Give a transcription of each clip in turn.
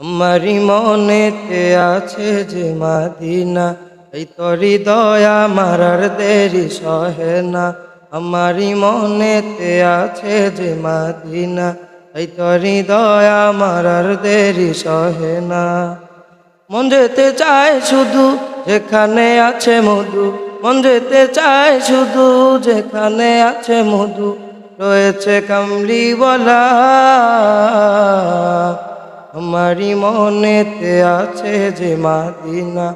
আমারি মনেতে আছে যে মাদিনা, এই তোর হৃদয় আমার আর দেরি সহে না। আমারি মনেতে আছে যে মাদিনা, এই তোর হৃদয় আমার আর দেরি সহে না। মন যেতে চায় শুধু যেখানে আছে মধু, মন যেতে চায় শুধু যেখানে আছে মধু, রয়েছে কামলিওয়ালা। আমারি মনেতে আছে যে মাদিনা,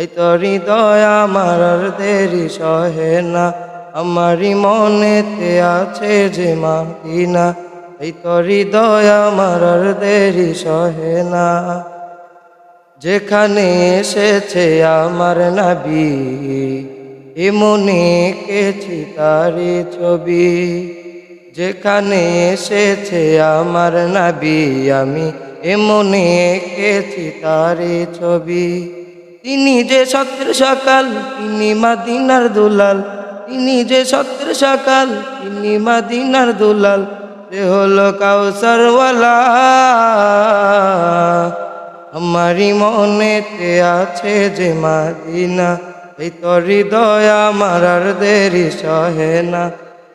এই তোর হৃদয় আমার আর দেরি সহে না। আমারি মনেতে আছে যে মাদিনা, এই তোর হৃদয় আমার আর দেরি সহে না। যেখানে এসেছে আমার নবী, এ মনে এঁকেছি তারি ছবি। যেখানে এসেছে আমার নবী, আমি এ মনে এঁকেছি তারি ছবি। তিনি যে সত্র সকাল, তিনি মদিনার দুলাল। তিনি যে সত্র সকাল, তিনি মদিনার দুলাল। সে হলো কাউসারওয়ালা। আমারি মনেতে আছে যে মাদিনা, এই তোর হৃদয় আমার আর দেরি সহে না।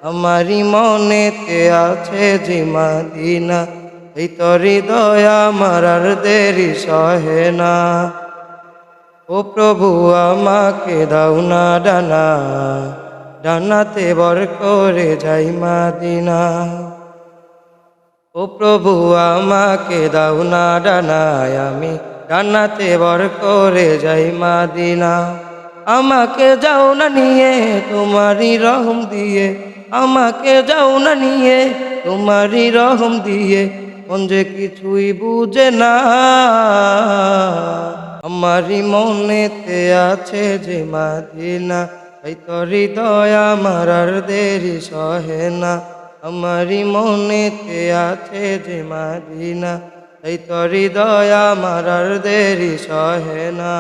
আমারি মনেতে আছে যে মাদিনা, এই তোর হৃদয় আমার আর দেরি সহে না। ও প্রভু আমাকে দাও না ডানা, ডানাতে বর করে যাই মাদিনা। ও প্রভু আমাকে দাও না ডানায়, আমি ডানাতে বর করে যাই মাদিনা। আমাকে যাও না নিয়ে তোমারই রহম দিয়ে, আমাকে যাও না নিয়ে তোমারই রহম দিয়ে, মন যে কিছুই বুঝে না। আমারি মনেতে আছে যে মাদিনা, এই তোর হৃদয় আমার আর দেরি সহে না। আমারি মনেতে আছে যে মাদিনা, এই তোর হৃদয় আমার আর দেরি সহে না।